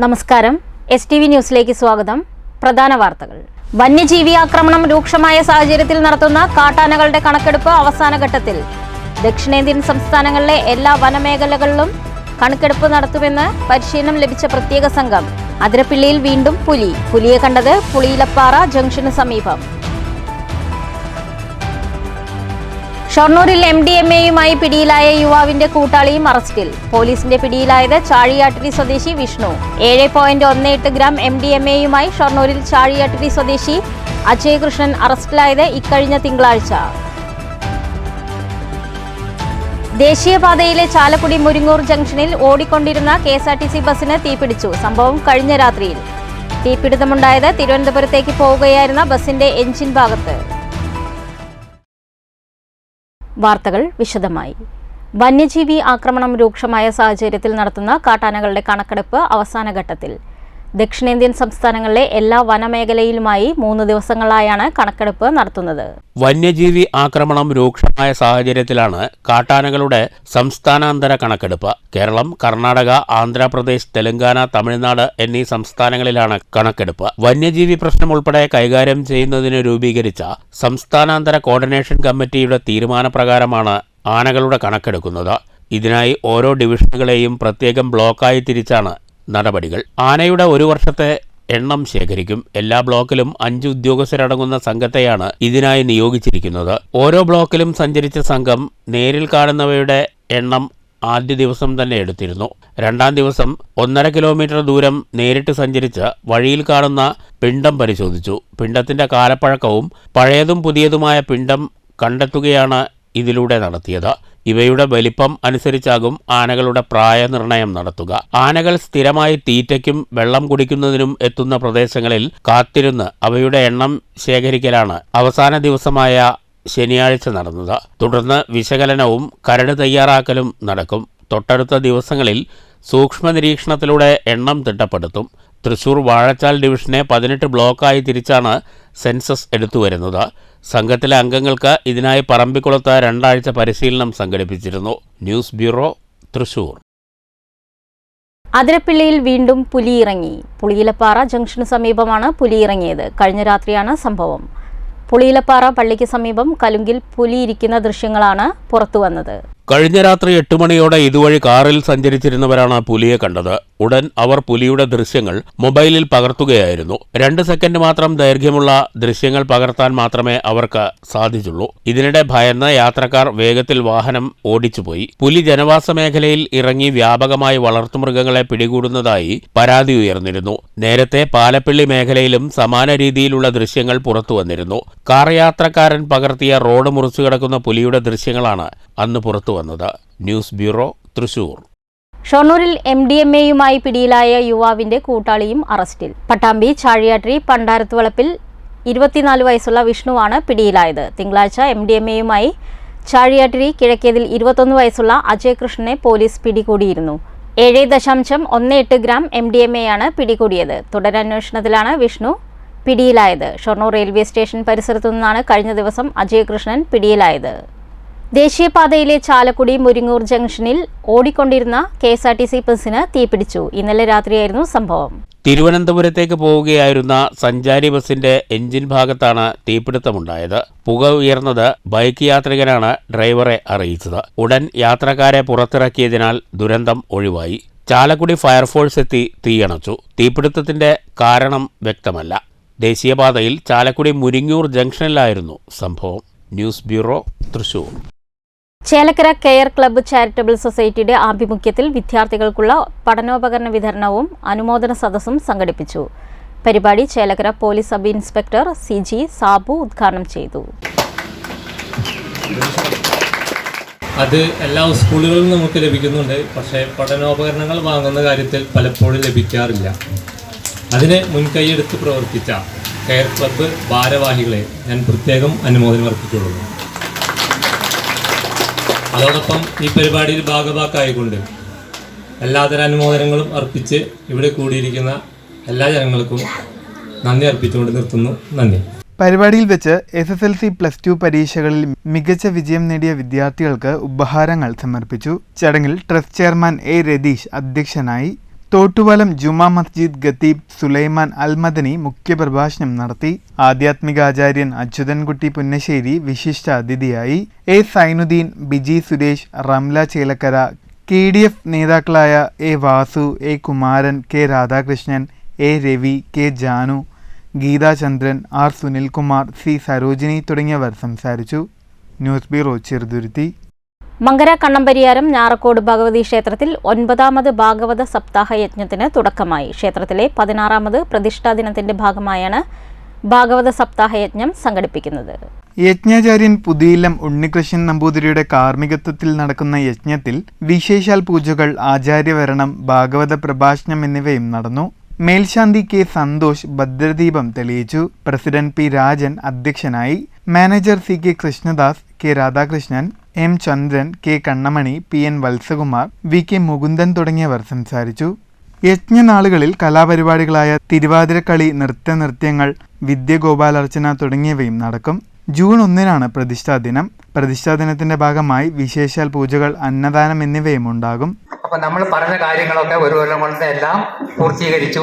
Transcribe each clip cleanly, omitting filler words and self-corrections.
നമസ്കാരം. STV ന്യൂസിലേക്ക് സ്വാഗതം. പ്രധാന വാർത്തകൾ. വന്യജീവി ആക്രമണം രൂക്ഷമായ സാഹചര്യത്തിൽ നടത്തുന്ന കാട്ടാനകളുടെ കണക്കെടുപ്പ് അവസാന ഘട്ടത്തിൽ. ദക്ഷിണേന്ത്യൻ സംസ്ഥാനങ്ങളിലെ എല്ലാ വനമേഖലകളിലും കണക്കെടുപ്പ് നടത്തുമെന്ന് പരിശീലനം ലഭിച്ച പ്രത്യേക സംഘം. അതിരപ്പിള്ളിയിൽ വീണ്ടും പുലിയെ കണ്ടത് പുളിയിലപ്പാറ ജംഗ്ഷന് സമീപം. ഷൊർണൂരിൽ MDMAയുമായി പിടിയിലായ യുവാവിന്റെ കൂട്ടാളിയും അറസ്റ്റിൽ. പോലീസിന്റെ പിടിയിലായത് ചാഴിയാട്ടിരി സ്വദേശി വിഷ്ണു. 7.18 ഗ്രാം MDMAയുമായി ഷൊർണൂരിൽ ചാഴിയാട്ടിരി സ്വദേശി അജയ് കൃഷ്ണൻ അറസ്റ്റിലായത് ഇക്കഴിഞ്ഞ തിങ്കളാഴ്ച. ദേശീയപാതയിലെ ചാലക്കുടി മുരിങ്ങൂർ ജംഗ്ഷനിൽ ഓടിക്കൊണ്ടിരുന്ന KSRTC ബസിന് തീപിടിച്ചു. സംഭവം കഴിഞ്ഞ രാത്രിയിൽ. തീപിടുത്തമുണ്ടായത് തിരുവനന്തപുരത്തേക്ക് പോവുകയായിരുന്ന ബസിന്റെ എഞ്ചിൻ ഭാഗത്ത്. വാർത്തകൾ വിശദമായി. വന്യജീവി ആക്രമണം രൂക്ഷമായ സാഹചര്യത്തിൽ നടത്തുന്ന കാട്ടാനകളുടെ കണക്കെടുപ്പ് അവസാന ഘട്ടത്തിൽ. ദക്ഷിണേന്ത്യൻ സംസ്ഥാനങ്ങളിലെ എല്ലാ വനമേഖലയിലുമായി 3 ദിവസങ്ങളായാണ് കണക്കെടുപ്പ് നടത്തുന്നത്. വന്യജീവി ആക്രമണം രൂക്ഷമായ സാഹചര്യത്തിലാണ് കാട്ടാനകളുടെ സംസ്ഥാനാന്തര കണക്കെടുപ്പ്. കേരളം, കർണാടക, ആന്ധ്രാപ്രദേശ്, തെലങ്കാന, തമിഴ്നാട് എന്നീ സംസ്ഥാനങ്ങളിലാണ് കണക്കെടുപ്പ്. വന്യജീവി പ്രശ്നം ഉൾപ്പെടെ കൈകാര്യം ചെയ്യുന്നതിന് രൂപീകരിച്ച സംസ്ഥാനാന്തര കോർഡിനേഷൻ കമ്മിറ്റിയുടെ തീരുമാനപ്രകാരമാണ് ആനകളുടെ കണക്കെടുക്കുന്നത്. ഇതിനായി ഓരോ ഡിവിഷനുകളെയും പ്രത്യേകം ബ്ലോക്കായി തിരിച്ചാണ് നടപടികൾ. ആനയുടെ ഒരു വർഷത്തെ എണ്ണം ശേഖരിക്കും. എല്ലാ ബ്ലോക്കിലും 5 ഉദ്യോഗസ്ഥരടങ്ങുന്ന സംഘത്തെയാണ് ഇതിനായി നിയോഗിച്ചിരിക്കുന്നത്. ഓരോ ബ്ലോക്കിലും സഞ്ചരിച്ച സംഘം നേരിൽ കാണുന്നവയുടെ എണ്ണം ആദ്യ ദിവസം തന്നെ എടുത്തിരുന്നു. 2ാം ദിവസം 1.5 കിലോമീറ്റർ ദൂരം നേരിട്ട് സഞ്ചരിച്ച് വഴിയിൽ കാണുന്ന പിണ്ഡം പരിശോധിച്ചു. പിണ്ഡത്തിന്റെ കാലപ്പഴക്കവും പഴയതും പുതിയതുമായ പിണ്ഡം കണ്ടെത്തുകയാണ് ഇതിലൂടെ നടത്തിയത്. ഇവയുടെ വലിപ്പം അനുസരിച്ചാകും ആനകളുടെ പ്രായനിർണയം നടത്തുക. ആനകൾ സ്ഥിരമായി തീറ്റയ്ക്കും വെള്ളം കുടിക്കുന്നതിനും എത്തുന്ന പ്രദേശങ്ങളിൽ കാത്തിരുന്ന് അവയുടെ എണ്ണം ശേഖരിക്കലാണ് അവസാന ദിവസമായ ശനിയാഴ്ച നടന്നത്. തുടർന്ന് വിശകലനവും കരട് തയ്യാറാക്കലും നടക്കും. തൊട്ടടുത്ത ദിവസങ്ങളിൽ സൂക്ഷ്മ നിരീക്ഷണത്തിലൂടെ എണ്ണം തിട്ടപ്പെടുത്തും. തൃശൂർ വാഴച്ചാൽ ഡിവിഷനെ 18 ബ്ലോക്കായി തിരിച്ചാണ് സെൻസസ് എടുത്തുവരുന്നത്. സംഘത്തിലെ അംഗങ്ങൾക്ക് ഇതിനായി പറമ്പിക്കുളത്ത് 2 ആഴ്ച പരിശീലനം സംഘടിപ്പിച്ചിരുന്നു. News bureau, Thrissur. അതിരപ്പിള്ളിയിൽ വീണ്ടും പുലി ഇറങ്ങി. പുളിയിലപ്പാറ ജംഗ്ഷന് സമീപമാണ് പുലി ഇറങ്ങിയത്. കഴിഞ്ഞ രാത്രിയാണ് സംഭവം. പുളിയിലപ്പാറ പള്ളിക്ക് സമീപം കലുങ്കിൽ പുലി ഇരിക്കുന്ന ദൃശ്യങ്ങളാണ് പുറത്തുവന്നത്. കഴിഞ്ഞ രാത്രി 8 മണിയോടെ ഇതുവഴി കാറിൽ സഞ്ചരിച്ചിരുന്നവരാണ് പുലിയെ കണ്ടത്. ഉടൻ അവർ പുലിയുടെ ദൃശ്യങ്ങൾ മൊബൈലിൽ പകർത്തുകയായിരുന്നു. 2 സെക്കൻഡ് മാത്രം ദൈർഘ്യമുള്ള ദൃശ്യങ്ങൾ പകർത്താൻ മാത്രമേ അവർക്ക് സാധിച്ചുള്ളൂ. ഇതിനിടെ ഭയന്ന് യാത്രക്കാർ വേഗത്തിൽ വാഹനം ഓടിച്ചുപോയി. പുലി ജനവാസ മേഖലയിൽ ഇറങ്ങി വ്യാപകമായി വളർത്തുമൃഗങ്ങളെ പിടികൂടുന്നതായി പരാതി ഉയർന്നിരുന്നു. നേരത്തെ പാലപ്പിള്ളി മേഖലയിലും സമാന രീതിയിലുള്ള ദൃശ്യങ്ങൾ പുറത്തുവന്നിരുന്നു. കാർ യാത്രക്കാരൻ പകർത്തിയ റോഡ് മുറിച്ചു കിടക്കുന്ന പുലിയുടെ ദൃശ്യങ്ങളാണ് അന്ന് പുറത്തുവന്നത്. News bureau, Thrissur. ഷൊർണൂരിൽ MDMAയുമായി പിടിയിലായ യുവാവിന്റെ കൂട്ടാളിയും അറസ്റ്റിൽ. പട്ടാമ്പി ചാഴിയാട്ടിരി പണ്ടാരത്തുവളപ്പിൽ 24 വയസ്സുള്ള വിഷ്ണുവാണ് പിടിയിലായത്. തിങ്കളാഴ്ച MDMAയുമായി ചാഴിയാട്ടിരി കിഴക്കേതിൽ 21 വയസ്സുള്ള അജയ് കൃഷ്ണനെ പോലീസ് പിടികൂടിയിരുന്നു. 7.18 ഗ്രാം MDMAയാണ് പിടികൂടിയത്. തുടരന്വേഷണത്തിലാണ് വിഷ്ണു പിടിയിലായത്. ഷൊർണൂർ റെയിൽവേ സ്റ്റേഷൻ പരിസരത്തു നിന്നാണ് കഴിഞ്ഞ ദിവസം അജയ് കൃഷ്ണൻ പിടിയിലായത്. ദേശീയപാതയിലെ ചാലക്കുടി മുരിങ്ങൂർ ജംഗ്ഷനിൽ ഓടിക്കൊണ്ടിരുന്ന KSRTC ബസിന് തീപിടിച്ചു. ഇന്നലെ രാത്രിയായിരുന്നു സംഭവം. തിരുവനന്തപുരത്തേക്ക് പോവുകയായിരുന്ന സഞ്ചാരി ബസിന്റെ എഞ്ചിൻ ഭാഗത്താണ് തീപിടുത്തമുണ്ടായത്. പുക ഉയർന്നത് ബൈക്ക് യാത്രികനാണ് ഡ്രൈവറെ അറിയിച്ചത്. ഉടൻ യാത്രക്കാരെ പുറത്തിറക്കിയതിനാൽ ദുരന്തം ഒഴിവായി. ചാലക്കുടി ഫയർഫോഴ്സ് എത്തി തീയണച്ചു. തീപിടുത്തത്തിന്റെ കാരണം വ്യക്തമല്ല. ദേശീയപാതയിൽ ചാലക്കുടി മുരിങ്ങൂർ ജംഗ്ഷനിലായിരുന്നു സംഭവം. News bureau, Thrissur. Chelakkara care club charitable സൊസൈറ്റിയുടെ ആഭിമുഖ്യത്തിൽ വിദ്യാർത്ഥികൾക്കുള്ള പഠനോപകരണ വിതരണവും അനുമോദന സദസ്സും സംഘടിപ്പിച്ചു. പരിപാടി Chelakkara police sub inspector CG Sabu ഉദ്ഘാടനം ചെയ്തു. അത് എല്ലാ സ്കൂളുകളിലും നമുക്ക് ലഭിക്കുന്നുണ്ട്. പക്ഷേ പഠനോപകരണങ്ങൾ വാങ്ങുന്ന കാര്യത്തിൽ പലപ്പോഴും ലഭിക്കാറില്ല. അതിനെ മുൻകൈയെടുത്ത് പ്രവർത്തിച്ച കെയർ ക്ലബ്ബ് ഭാരവാഹികളെ ഞാൻ പ്രത്യേകം അനുമോദനം അർപ്പിച്ചുകൊള്ളുന്നു. അതോടൊപ്പം ഈ പരിപാടിയിൽ ഭാഗഭാക്കായിക്കൊണ്ട് എല്ലാതര അനുമോദനങ്ങളും അർപ്പിച്ച് ഇവിടെ കൂടിയിരിക്കുന്ന എല്ലാ ജനങ്ങൾക്കും നന്ദി അർപ്പിച്ചുകൊണ്ട് നിർത്തുന്നു. നന്ദി. പരിപാടിയിൽ വെച്ച് SSLC+2 പരീക്ഷകളിൽ മികച്ച വിജയം നേടിയ വിദ്യാർത്ഥികൾക്ക് ഉപഹാരങ്ങൾ സമർപ്പിച്ചു. ചടങ്ങിൽ ട്രസ്റ്റ് ചെയർമാൻ A രതീഷ് അധ്യക്ഷനായി. തോട്ടുവലം ജുമാ മസ്ജിദ് ഖത്തീബ് സുലൈമാൻ അൽ മദനി മുഖ്യപ്രഭാഷണം നടത്തി. ആധ്യാത്മികാചാര്യൻ അച്യുതൻകുട്ടി പുന്നശ്ശേരി വിശിഷ്ട അതിഥിയായി. എ സൈനുദ്ദീൻ, ബിജി സുരേഷ്, റംല ചേലക്കര, KDF നേതാക്കളായ A Vasu, A Kumaran, K Radhakrishnan, A Ravi, K Janu, Geethachandran, R Sunilkumar, C Sarojini തുടങ്ങിയവർ സംസാരിച്ചു. News bureau Cheruthuruthy. മങ്കര കണ്ണമ്പരിയാരം ഞാറക്കോട് ഭഗവതി ക്ഷേത്രത്തിൽ 9ാമത് ഭാഗവത സപ്താഹ യജ്ഞത്തിന് തുടക്കമായി. ക്ഷേത്രത്തിലെ 16ാമത് പ്രതിഷ്ഠാ ദിനത്തിന്റെ ഭാഗമായാണ് ഭാഗവത സപ്താഹ യജ്ഞം സംഘടിപ്പിക്കുന്നത്. യജ്ഞാചാര്യൻ പുതിയിലം ഉണ്ണികൃഷ്ണൻ നമ്പൂതിരിയുടെ കാർമ്മികത്വത്തിൽ നടക്കുന്ന യജ്ഞത്തിൽ വിശേഷാൽ പൂജകൾ, ആചാര്യവരണം, ഭാഗവത പ്രഭാഷണം എന്നിവയും നടന്നു. മേൽശാന്തി കെ സന്തോഷ് ഭദ്രദീപം തെളിയിച്ചു. പ്രസിഡന്റ് പി രാജൻ അധ്യക്ഷനായി. Manager C K Krishnadas, K Radhakrishnan, M Chandran, K Kannamani, PN Valsakumar, V K Mukundan തുടങ്ങിയവർ സംസാരിച്ചു. യജ്ഞനാളുകളിൽ കലാപരിപാടികളായ തിരുവാതിരക്കളി, നൃത്യങ്ങൾ, വിദ്യഗോപാലർച്ചന തുടങ്ങിയവയും നടക്കും. ജൂൺ 1 പ്രതിഷ്ഠാ ദിനം. പ്രതിഷ്ഠാ ദിനത്തിന്റെ ഭാഗമായി വിശേഷാൽ പൂജകൾ, അന്നദാനം എന്നിവയും ഉണ്ടാകും. അപ്പൊ നമ്മൾ പറഞ്ഞ കാര്യങ്ങളൊക്കെ ഒരു കൊല്ലം കൊണ്ട് എല്ലാം പൂർത്തീകരിച്ചു.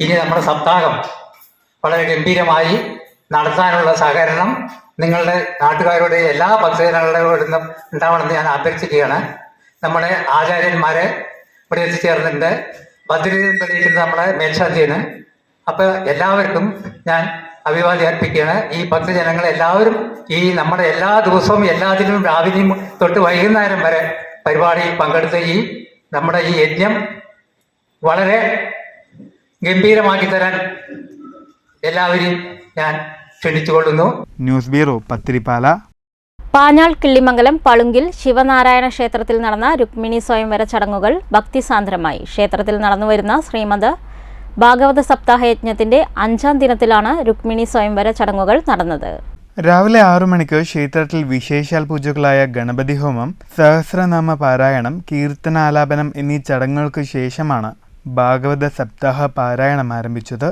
ഇനി നമ്മുടെ സപ്താഹം വളരെ ഗംഭീരമായി നടത്താനുള്ള സഹകരണം നിങ്ങളുടെ നാട്ടുകാരുടെ എല്ലാ ഭക്തജനങ്ങളുടെയും ഉണ്ടാവണമെന്ന് ഞാൻ അഭ്യർത്ഥിക്കുകയാണ്. നമ്മുടെ ആചാര്യന്മാരെ ഇവിടെ എത്തിച്ചേർന്നിട്ടുണ്ട്. ഭദ്രദീപം തെളിയിക്കുന്നത് നമ്മളെ മേൽശാന്തിയാണ്. അപ്പോൾ എല്ലാവർക്കും ഞാൻ അഭിവാദ്യം അർപ്പിക്കുകയാണ്. ഈ ഭക്തജനങ്ങൾ എല്ലാവരും ഈ നമ്മുടെ എല്ലാ ദിവസവും എല്ലാത്തിനും രാവിലെയും തൊട്ട് വൈകുന്നേരം വരെ പരിപാടിയിൽ പങ്കെടുത്ത് നമ്മുടെ ഈ യജ്ഞം വളരെ ഗംഭീരമാക്കി തരാൻ എല്ലാവരെയും ഞാൻ ക്ഷണിച്ചുകൊള്ളുന്നു. News bureau Pathirippala. പാഞ്ഞാൾ കിള്ളിമംഗലം പളുങ്കിൽ ശിവനാരായണ ക്ഷേത്രത്തിൽ നടന്ന രുക്മിണി സ്വയംവര ചടങ്ങുകൾ ഭക്തിസാന്ദ്രമായി. ക്ഷേത്രത്തിൽ നടന്നുവരുന്ന ശ്രീമദ് ഭാഗവത സപ്താഹ യജ്ഞത്തിന്റെ 5ാം ദിനത്തിലാണ് രുക്മിണി സ്വയംവര ചടങ്ങുകൾ നടന്നത്. രാവിലെ 6 മണിക്ക് ക്ഷേത്രത്തിൽ വിശേഷാൽ പൂജകളായ ഗണപതി ഹോമം, സഹസ്രനാമ പാരായണം, കീർത്തനാലാപനം എന്നീ ചടങ്ങുകൾക്ക് ശേഷമാണ് ഭാഗവത സപ്താഹ പാരായണം ആരംഭിച്ചത്.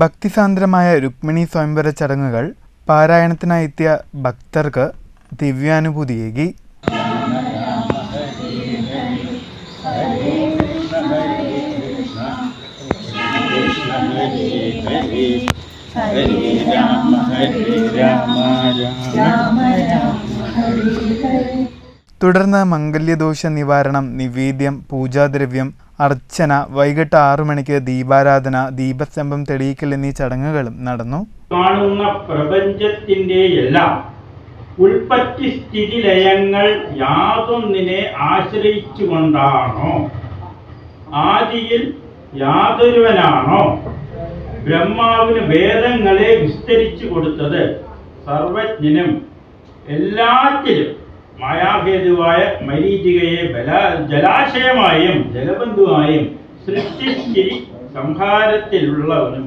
ഭക്തിസാന്ദ്രമായ രുക്മിണി സ്വയംവര ചടങ്ങുകൾ പാരായണത്തിനായി എത്തിയ ഭക്തർക്ക് ദിവ്യാനുഭൂതിയേകി. തുടർന്ന് മംഗല്യദോഷ നിവാരണം, നിവേദ്യം, പൂജാദ്രവ്യം, അർച്ചന, വൈകിട്ട് 6 മണിക്ക് ദീപാരാധന, ദീപസ്തംഭം തെളിയിക്കൽ എന്നീ ചടങ്ങുകളും നടന്നു. കാണുന്ന പ്രപഞ്ചത്തിന്റെ എല്ലാം ഉൽപ്പത്തി സ്ഥിതി ലയങ്ങൾ യാതൊന്നിനെ ആശ്രയിച്ചുകൊണ്ടാണോ, ആദിയിൽ യാതൊരുവനാണോ ബ്രഹ്മാവിന് വേദങ്ങളെ വിസ്തരിച്ചു കൊടുത്തത്, സർവജ്ഞനും എല്ലാറ്റിലും മായാഭേതുവായ മരീചികയെ ജലാശയമായും ജലബന്ധുവായും സൃഷ്ടിസ്ഥിതി സംഹാരത്തിലുള്ളവനും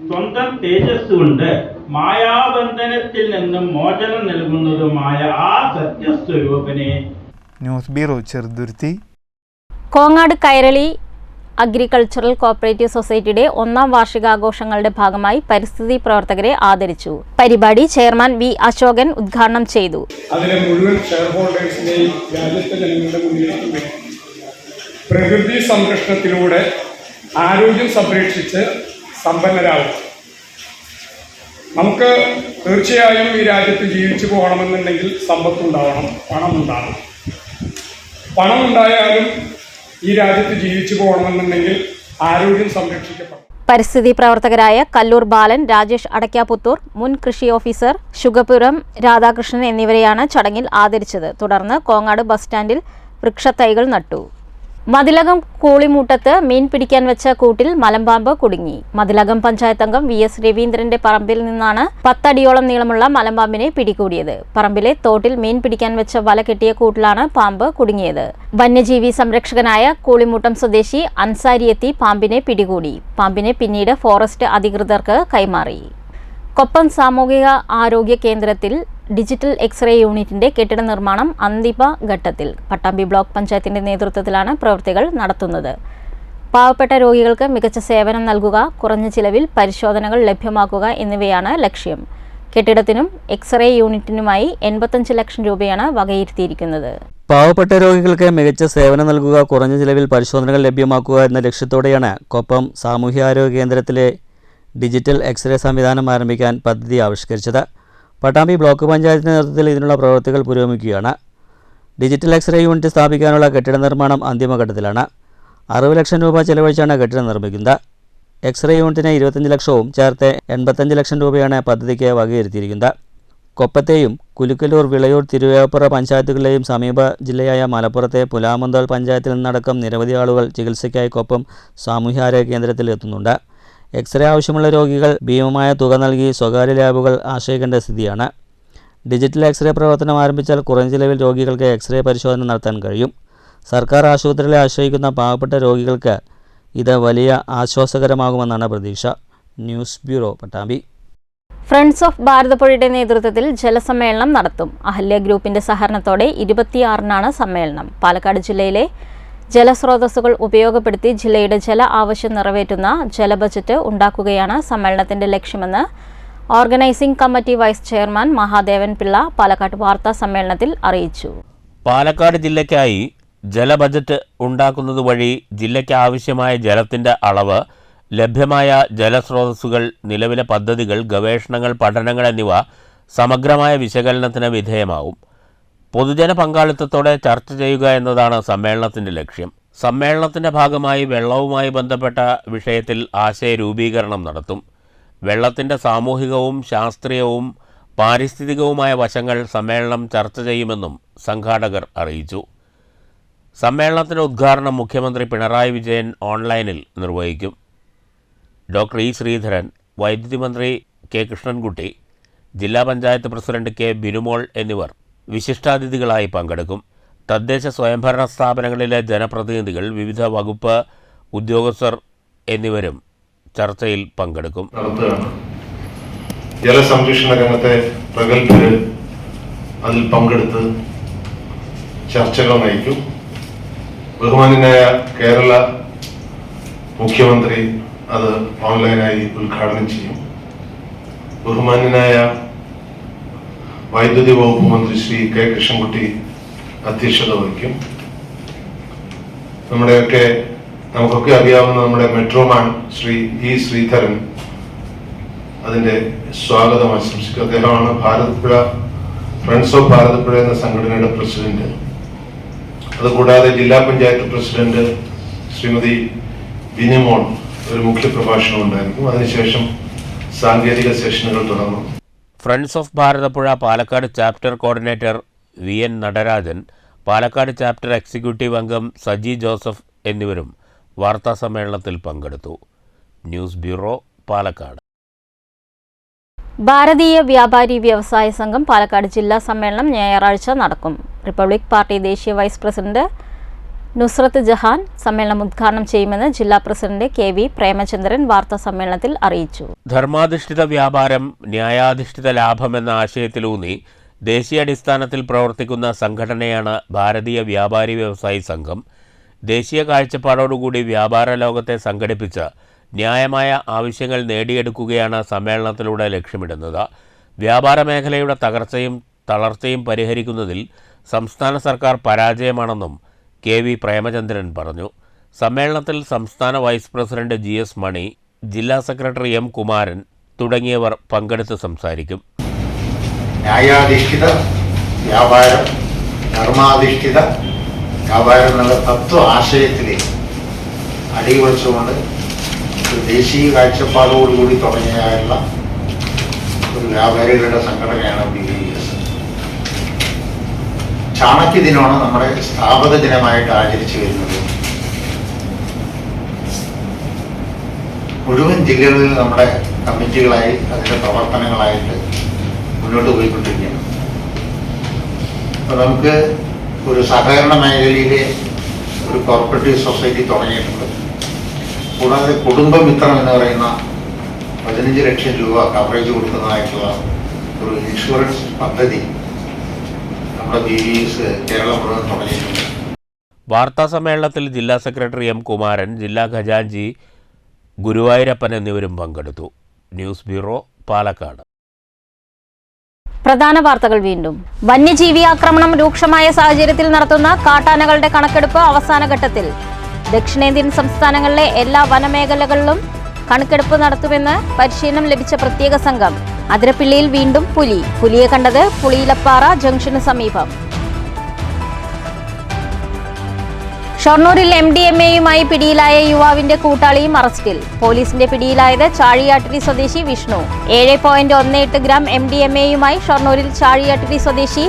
സ്വന്തം തേജസ് കൊണ്ട് മായാബന്ധനത്തിൽ നിന്നും മോചനം നൽകുന്നതുമായ ആ സത്യസ്വരൂപനെ. News bureau Cheruthuruthy. Kongad Kairali agricultural cooperative സൊസൈറ്റിയുടെ 1ാം വാർഷികാഘോഷങ്ങളുടെ ഭാഗമായി പരിസ്ഥിതി പ്രവർത്തകരെ ആദരിച്ചു. പരിപാടി ചെയർമാൻ വി അശോകൻ ഉദ്ഘാടനം ചെയ്തു. അതിലെ മുഴുവൻ ഷെയർ ഹോൾഡേഴ്സിനെയും രാജ്യത്തെ ജനങ്ങളുടെ മുന്നിലേക്ക് വരും. പ്രകൃതി സംരക്ഷണത്തിലൂടെ ആരോഗ്യം സംരക്ഷിച്ച് സമ്പന്നരാകും. നമുക്ക് തീർച്ചയായും ഈ രാജ്യത്ത് ജീവിച്ചു പോകണമെന്നുണ്ടെങ്കിൽ സമ്പത്തുണ്ടാവണം, പണമുണ്ടാകണം. പണമുണ്ടായാലും ഈ രാജ്യത്ത് ജീവിച്ചു പോകണമെന്നുണ്ടെങ്കിൽ ആരോഗ്യം സംരക്ഷിക്കപ്പെടണം. പരിസ്ഥിതി പ്രവർത്തകരായ കല്ലൂർ ബാലൻ, രാജേഷ് അടയ്ക്കാപുത്തൂർ, മുൻ കൃഷി ഓഫീസർ ശുഗപുരം രാധാകൃഷ്ണൻ എന്നിവരെയാണ് ചടങ്ങിൽ ആദരിച്ചത്. തുടർന്ന് കോങ്ങാട് ബസ് സ്റ്റാൻഡിൽ വൃക്ഷത്തൈകൾ നട്ടു. മതിലകം കൂളിമൂട്ടത്ത് മീൻ പിടിക്കാൻ വെച്ച കൂട്ടിൽ മലമ്പാമ്പ് കുടുങ്ങി. മതിലകം പഞ്ചായത്ത് അംഗം VS രവീന്ദ്രന്റെ പറമ്പിൽ നിന്നാണ് 10 അടിയോളം നീളമുള്ള മലമ്പാമ്പിനെ പിടികൂടിയത്. പറമ്പിലെ തോട്ടിൽ മീൻ പിടിക്കാൻ വെച്ച വല കെട്ടിയ കൂട്ടിലാണ് പാമ്പ് കുടുങ്ങിയത്. വന്യജീവി സംരക്ഷകനായ കൂളിമൂട്ടം സ്വദേശി അൻസാരി എത്തി പാമ്പിനെ പിടികൂടി. പാമ്പിനെ പിന്നീട് ഫോറസ്റ്റ് അധികൃതർക്ക് കൈമാറി. കൊപ്പം സാമൂഹിക ആരോഗ്യ കേന്ദ്രത്തിൽ ഡിജിറ്റൽ എക്സ്റേ യൂണിറ്റിന്റെ കെട്ടിട നിർമ്മാണം അന്തിമ ഘട്ടത്തിൽ. പട്ടാമ്പി ബ്ലോക്ക് പഞ്ചായത്തിന്റെ നേതൃത്വത്തിലാണ് പ്രവൃത്തികൾ നടത്തുന്നത്. പാവപ്പെട്ട രോഗികൾക്ക് മികച്ച സേവനം നൽകുക, കുറഞ്ഞ ചിലവിൽ പരിശോധനകൾ ലഭ്യമാക്കുക എന്നിവയാണ് ലക്ഷ്യം. കെട്ടിടത്തിനും എക്സ്റേ യൂണിറ്റിനുമായി 85 ലക്ഷം രൂപയാണ് വകയിരുത്തിയിരിക്കുന്നത്. പാവപ്പെട്ട രോഗികൾക്ക് മികച്ച സേവനം നൽകുക, കുറഞ്ഞ ചിലവിൽ പരിശോധനകൾ ലഭ്യമാക്കുക എന്ന ലക്ഷ്യത്തോടെയാണ് കൊപ്പം സാമൂഹ്യാരോഗ്യ കേന്ദ്രത്തിലെ ഡിജിറ്റൽ എക്സ്റേ സംവിധാനം ആരംഭിക്കാൻ പദ്ധതി ആവിഷ്കരിച്ചത്. പട്ടാമ്പി ബ്ലോക്ക് പഞ്ചായത്തിന്റെ നേതൃത്വത്തിൽ ഇതിനുള്ള പ്രവൃത്തികൾ പുരോഗമിക്കുകയാണ്. ഡിജിറ്റൽ എക്സ്റേ യൂണിറ്റ് സ്ഥാപിക്കാനുള്ള കെട്ടിട നിർമ്മാണം അന്തിമഘട്ടത്തിലാണ്. 60 ലക്ഷം രൂപ ചെലവഴിച്ചാണ് കെട്ടിടം നിർമ്മിക്കുന്നത്. എക്സ്റേ യൂണിറ്റിന് 25 ലക്ഷവും ചേർത്ത് 85 ലക്ഷം രൂപയാണ് പദ്ധതിക്ക് വകയിരുത്തിയിരിക്കുന്നത്. കൊപ്പത്തെയും കുലുക്കലൂർ, വിളയൂർ, തിരുവേപ്പുറ പഞ്ചായത്തുകളിലെയും സമീപ ജില്ലയായ മലപ്പുറത്തെ പുലാമന്തോൾ പഞ്ചായത്തിൽ നിന്നടക്കം നിരവധി ആളുകൾ ചികിത്സയ്ക്കായി കൊപ്പം സാമൂഹ്യാരോഗ്യ കേന്ദ്രത്തിൽ എത്തുന്നുണ്ട്. എക്സ്റേ ആവശ്യമുള്ള രോഗികൾ ഭീമമായ തുക നൽകി സ്വകാര്യ ലാബുകൾ ആശ്രയിക്കേണ്ട സ്ഥിതിയാണ്. ഡിജിറ്റൽ എക്സ്റേ പ്രവർത്തനം ആരംഭിച്ചാൽ കുറഞ്ഞ ചിലവിൽ രോഗികൾക്ക് എക്സ്റേ പരിശോധന നടത്താൻ കഴിയും. സർക്കാർ ആശുപത്രികളെ ആശ്രയിക്കുന്ന പാവപ്പെട്ട രോഗികൾക്ക് ഇത് വലിയ ആശ്വാസകരമാകുമെന്നാണ് പ്രതീക്ഷ. News bureau, Pattambi. Friends of ഭാരതപ്പുഴയുടെ നേതൃത്വത്തിൽ ജലസമ്മേളനം നടത്തും. അഹല്യ ഗ്രൂപ്പിന്റെ സഹകരണത്തോടെ 26-നാണ് സമ്മേളനം. പാലക്കാട് ജില്ലയിലെ ജലസ്രോതസ്സുകൾ ഉപയോഗപ്പെടുത്തി ജില്ലയുടെ ജല ആവശ്യം നിറവേറ്റുന്ന ജലബജറ്റ് ഉണ്ടാക്കുകയാണ് സമ്മേളനത്തിന്റെ ലക്ഷ്യമെന്ന് organising committee vice chairman Mahadevan Pillai Palakkad വാർത്താ സമ്മേളനത്തിൽ അറിയിച്ചു. പാലക്കാട് ജില്ലയ്ക്കായി ജലബജറ്റ് ഉണ്ടാക്കുന്നത് വഴി ജില്ലയ്ക്ക് ആവശ്യമായ ജലത്തിൻ്റെ അളവ്, ലഭ്യമായ ജലസ്രോതസ്സുകൾ, നിലവിലെ പദ്ധതികൾ, ഗവേഷണങ്ങൾ, പഠനങ്ങൾ എന്നിവ സമഗ്രമായ വിശകലനത്തിന് വിധേയമാവും. പൊതുജന പങ്കാളിത്തത്തോടെ ചർച്ച ചെയ്യുക എന്നതാണ് സമ്മേളനത്തിൻ്റെ ലക്ഷ്യം. സമ്മേളനത്തിൻ്റെ ഭാഗമായി വെള്ളവുമായി ബന്ധപ്പെട്ട വിഷയത്തിൽ ആശയ രൂപീകരണം നടത്തും. വെള്ളത്തിൻ്റെ സാമൂഹികവും ശാസ്ത്രീയവും പാരിസ്ഥിതികവുമായ വശങ്ങൾ സമ്മേളനം ചർച്ച ചെയ്യുമെന്നും സംഘാടകർ അറിയിച്ചു. സമ്മേളനത്തിൻ്റെ ഉദ്ഘാടനം മുഖ്യമന്ത്രി പിണറായി വിജയൻ ഓൺലൈനിൽ നിർവഹിക്കും. ഡോക്ടർ ഇ ശ്രീധരൻ, വൈദ്യുതി മന്ത്രി കെ കൃഷ്ണൻകുട്ടി, ജില്ലാ പഞ്ചായത്ത് പ്രസിഡന്റ് കെ ബിനുമോൾ എന്നിവർ വിശിഷ്ടാതിഥികളായി പങ്കെടുക്കും. തദ്ദേശ സ്വയംഭരണ സ്ഥാപനങ്ങളിലെ ജനപ്രതിനിധികൾ, വിവിധ വകുപ്പ് ഉദ്യോഗസ്ഥർ എന്നിവരും ചർച്ചയിൽ പങ്കെടുക്കും. ജലസംരക്ഷണ രംഗത്തെ പ്രഗത്ഭര് അതിൽ പങ്കെടുത്ത് ചർച്ചകൾ നയിക്കും. ബഹുമാന്യനായ കേരള മുഖ്യമന്ത്രി അത് ഓൺലൈനായി ഉദ്ഘാടനം ചെയ്യും. ബഹുമാന്യനായ വൈദ്യുതി വകുപ്പ് മന്ത്രി ശ്രീ കെ കൃഷ്ണൻകുട്ടി അധ്യക്ഷത വഹിക്കും. നമുക്കൊക്കെ അറിയാവുന്ന നമ്മുടെ മെട്രോമാൻ ശ്രീ ഇ ശ്രീധരൻ അതിന്റെ സ്വാഗതം ആശംസിക്കും. അദ്ദേഹമാണ് ഭാരതപ്പുഴ, ഫ്രണ്ട്സ് ഓഫ് ഭാരതപ്പുഴ എന്ന സംഘടനയുടെ പ്രസിഡന്റ്. അതുകൂടാതെ ജില്ലാ പഞ്ചായത്ത് പ്രസിഡന്റ് ശ്രീമതി ബിനിമോൾ ഒരു മുഖ്യ പ്രഭാഷണം ഉണ്ടായിരിക്കും. അതിനുശേഷം സാങ്കേതിക സെഷനുകൾ തുടങ്ങും. Friends of Bharathapuzha Palakkad chapter coordinator V N Natarajan, Palakkad chapter executive അംഗം സജി ജോസഫ് എന്നിവരും വാർത്താ സമ്മേളനത്തിൽ പങ്കെടുത്തു. News bureau, Palakkad. ഭാരതീയ വ്യാപാരി വ്യവസായ സംഘം പാലക്കാട് ജില്ലാ സമ്മേളനം ഞായറാഴ്ച നടക്കും. റിപ്പബ്ലിക് പാർട്ടി ദേശീയ വൈസ് പ്രസിഡന്റ് നുസ്രത്ത് ജഹാൻ സമ്മേളനം ഉദ്ഘാടനം ചെയ്യുമെന്ന് ജില്ലാ പ്രസിഡന്റ് കെ വി പ്രേമചന്ദ്രൻ വാർത്താ സമ്മേളനത്തിൽ അറിയിച്ചു. ധർമാധിഷ്ഠിത വ്യാപാരം, ന്യായാധിഷ്ഠിത ലാഭം എന്ന ആശയത്തിലൂന്നി ദേശീയാടിസ്ഥാനത്തിൽ പ്രവർത്തിക്കുന്ന സംഘടനയാണ് ഭാരതീയ വ്യാപാരി വ്യവസായി സംഘം. ദേശീയ കാഴ്ചപ്പാടോടുകൂടി വ്യാപാര ലോകത്തെ സംഘടിപ്പിച്ച് ന്യായമായ ആവശ്യങ്ങൾ നേടിയെടുക്കുകയാണ് സമ്മേളനത്തിലൂടെ ലക്ഷ്യമിടുന്നത്. വ്യാപാര മേഖലയുടെ തകർച്ചയും തളർച്ചയും പരിഹരിക്കുന്നതിൽ സംസ്ഥാന സർക്കാർ പരാജയമാണെന്നും കെ വി പ്രേമചന്ദ്രൻ പറഞ്ഞു. സമ്മേളനത്തിൽ സംസ്ഥാന വൈസ് പ്രസിഡന്റ് ജി എസ് മണി, ജില്ലാ സെക്രട്ടറി എം കുമാരൻ തുടങ്ങിയവർ പങ്കെടുത്ത് സംസാരിക്കും. ന്യായാധിഷ്ഠിത വ്യാപാരം, ധർമാധിഷ്ഠിത വ്യാപാരം എന്നുള്ള തത്വ ആശയത്തിലേക്ക് അടിയുറച്ചുകൊണ്ട് ഒരു ദേശീയ കാഴ്ചപ്പാടോടുകൂടി തുടങ്ങിയുള്ള ഒരു വ്യാപാരികളുടെ സംഘടനയാണ് BVS. ചാണക്യ ദിനമാണ് നമ്മുടെ സ്ഥാപക ദിനമായിട്ട് ആചരിച്ചു വരുന്നത്. മുഴുവൻ ജില്ലകളിൽ നമ്മുടെ കമ്മിറ്റികളായി അതിൻ്റെ പ്രവർത്തനങ്ങളായിട്ട് മുന്നോട്ട് പോയിക്കൊണ്ടിരിക്കുകയാണ്. അപ്പോൾ നമുക്ക് ഒരു സഹകരണ മേഖലയിലെ ഒരു കോർപ്പറേറ്റീവ് സൊസൈറ്റി തുടങ്ങിയിട്ടുണ്ട്. കൂടാതെ കുടുംബമിത്രം എന്ന് പറയുന്ന 15 ലക്ഷം രൂപ കവറേജ് കൊടുക്കുന്നതായിട്ടുള്ള ഒരു ഇൻഷുറൻസ് പദ്ധതി നമ്മുടെ BVS കേരളം മുഴുവൻ തുടങ്ങിയിട്ടുണ്ട്. വാർത്താ സമ്മേളനത്തിൽ ജില്ലാ സെക്രട്ടറി എം കുമാരൻ, ജില്ലാ ഖജാൻജി ഗുരുവായൂരപ്പൻ എന്നിവരും പങ്കെടുത്തു. News bureau, Palakkad. പ്രധാന വാർത്തകൾ വീണ്ടും. വന്യജീവി ആക്രമണം രൂക്ഷമായ സാഹചര്യത്തിൽ നടത്തുന്ന കാട്ടാനകളുടെ കണക്കെടുപ്പ് അവസാന ഘട്ടത്തിൽ. ദക്ഷിണേന്ത്യൻ സംസ്ഥാനങ്ങളിലെ എല്ലാ വനമേഖലകളിലും കണക്കെടുപ്പ് നടത്തുമെന്ന് പരിശീലനം ലഭിച്ച പ്രത്യേക സംഘം. അതിരപ്പിള്ളിയിൽ വീണ്ടും പുലി. പുലിയെ കണ്ടത് പുളിയിലപ്പാറ ജംഗ്ഷന് സമീപം. ഷൊർണൂരിൽ MDMAയുമായി പിടിയിലായ യുവാവിന്റെ കൂട്ടാളിയും അറസ്റ്റിൽ. പോലീസിന്റെ പിടിയിലായത് ചാഴിയാട്ടിരി സ്വദേശി വിഷ്ണു. 7.18 ഗ്രാം MDMAയുമായി ഷൊർണൂരിൽ ചാഴിയാട്ടിരി സ്വദേശി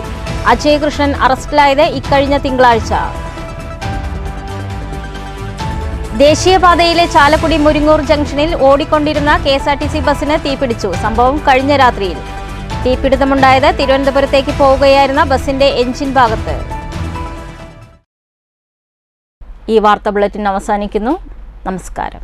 അജയ് കൃഷ്ണൻ അറസ്റ്റിലായത് ഇക്കഴിഞ്ഞ തിങ്കളാഴ്ച. ദേശീയപാതയിലെ ചാലക്കുടി മുരിങ്ങൂർ ജംഗ്ഷനിൽ ഓടിക്കൊണ്ടിരുന്ന KSRTC ബസിന് തീപിടിച്ചു. സംഭവം കഴിഞ്ഞ രാത്രിയിൽ. തീപിടുത്തമുണ്ടായത് തിരുവനന്തപുരത്തേക്ക് പോവുകയായിരുന്ന ബസിന്റെ എഞ്ചിൻ ഭാഗത്ത്. ഈ വാർത്താ ബുള്ളറ്റിൻ അവസാനിക്കുന്നു. നമസ്കാരം.